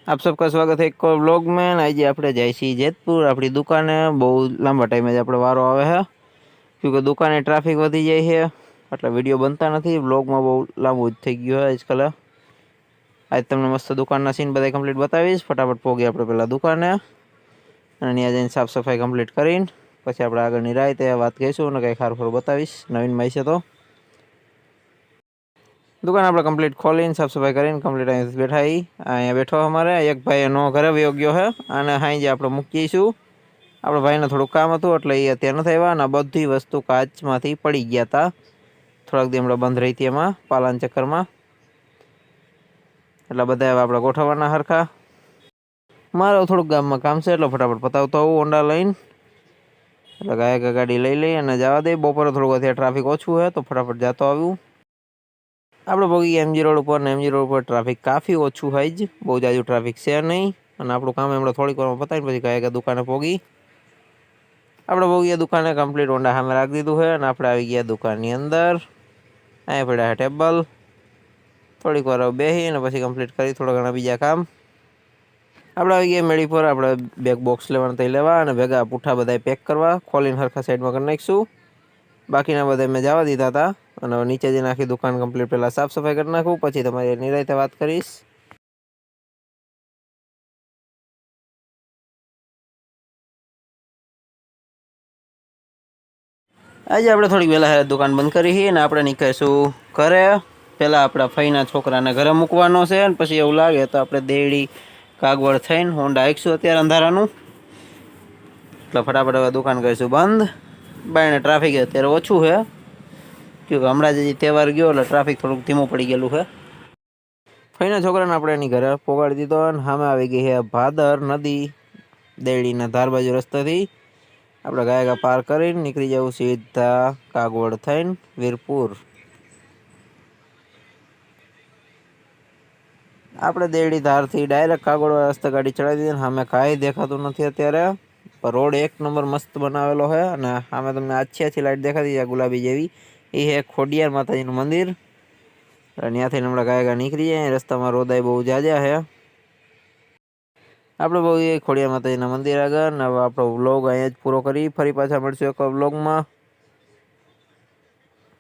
आप सबका स्वागत है एक और व्लॉग में। आज આપણે જાય છીએ જેતપુર આપણી દુકાને। બહુ લાંબા ટાઈમે જ આપણો વારો આવે છે, કેમકે દુકાને ટ્રાફિક વધી જાય છે એટલે વિડીયો બનતા નથી। વ્લોગમાં બહુ લાંબુ જ થઈ ગયું છે આજકાલ। આજ તમને મસ્ત દુકાનના સીન બધા કમ્પ્લીટ બતાવીશ। ફટાફટ પોગી આપણે પહેલાં દુકાને અને ત્યાં જઈને સાફ સફાઈ કમ્પ્લીટ કરીને પછી આપણે આગળની રાહ તે વાત કહીશું અને કંઈ ખારું બતાવીશ નવીનમાં છે તો। दुकान આપણે कम्प्लीट खोलीने साफ सफाई કરીને कम्प्लीट અહીં બેઠા અહીંયા બેઠો અમારે એક ભાઈ નો ઘરે વયો ગયો છે અને અહીં જે આપણે મૂકીશું આપણા ભાઈને થોડું કામ હતું એટલે એ અત્યારે નથી આવ્યા અને બધી વસ્તુ કાચમાંથી પડી ગયા હતા। થોડાક દી હમણાં બંધ રહી હતી એમાં પાલાના ચક્કરમાં, એટલે બધા આપણે ગોઠવવાના હરખા। મારે થોડુંક ગામમાં કામ છે એટલે ફટાફટ પતાવતો આવું હોન્ડા લઈને, એટલે ગાડી લઈ અને જવા દે। બપોરે થોડુંક અત્યારે ટ્રાફિક ઓછું છે તો ફટાફટ જતો આવ્યું। આપણે પહોંચી એમજી રોડ ઉપર ને એમજી રોડ ઉપર ટ્રાફિક કાफ़ी ઓછું હોય જ, બહુ જાજુ ટ્રાફિક છે નહીં અને આપણું કામ હમણાં થોડીક વારમાં પતાવીને પછી ગયા દુકાને પહોંચી। આપણે પહોંચી દુકાને કમ્પ્લીટ હોન્ડા સામે રાખી દીધું છે અને આપણે આવી ગયા દુકાનની અંદર। અહીંયા પડ્યા છે ટેબલ, થોડીક વાર બેસી અને પછી કમ્પ્લીટ કરી થોડા ઘણા બીજા કામ। આપણે આવી ગયા મેળી પર, આપણે બેગ બોક્સ લેવાના થઈ લેવા અને ભેગા પૂઠા બધા પેક કરવા, ખોલીને હરખા સાઈડમાં કરી નાખીશું। બાકીના બધા મેં જવા દીધા હતા અને નીચે જઈને આખી દુકાન કમ્પ્લીટ પહેલાં સાફ સફાઈ કરી નાખું, પછી તમારી નિરાંતે વાત કરીશ। આજે આપણે થોડીક વહેલા દુકાન બંધ કરી છે અને આપણે નીકળીશું ઘરે। પહેલાં આપણા ફઈના છોકરાને ઘરે મૂકવાનો છે અને પછી એવું લાગે તો આપણે દેડી કાગવડ થઈને હોન્ડા આવીશું અત્યારે અંધારાનું, એટલે ફટાફટ હવે દુકાન કરીશું બંધ। બાયણે ટ્રાફિક અત્યારે ઓછું છે, કેમકે હમણાં જ તહેવાર ગયો એટલે ટ્રાફિક થોડુંક ધીમું પડી ગયેલું છે। ફઈના છોકરાને આપણે એની ઘરે પોગાડી દીધો અને સામે આવી ગઈ છે ભાદર નદી દેડીના ધાર બાજુ રસ્તાથી। આપણે ગાયકા પાર કરીને નીકળી જવું સીધા કાગવડ થઈને વીરપુર। આપણે દેડી ધારથી ડાયરેક્ટ કાગવડ રસ્તે ગાડી ચડાવી દીધી અને સામે કાંઈ દેખાતું નથી અત્યારે, પણ રોડ એક નંબર મસ્ત બનાવેલો છે અને સામે તમને આછી લાઈટ દેખાતી છે ગુલાબી જેવી, એ છે ખોડિયાર માતાજીનું મંદિર। ત્યાંથી હમણાં ગાયકા નીકળી જાય, રસ્તામાં રોદાય બહુ જાજા છે। આપણે બહુ એ ખોડિયાર માતાજીના મંદિર આગળ, અને હવે આપણો વ્લોગ અહીંયા જ પૂરો કરી, ફરી પાછા મળશું એક વ્લોગમાં।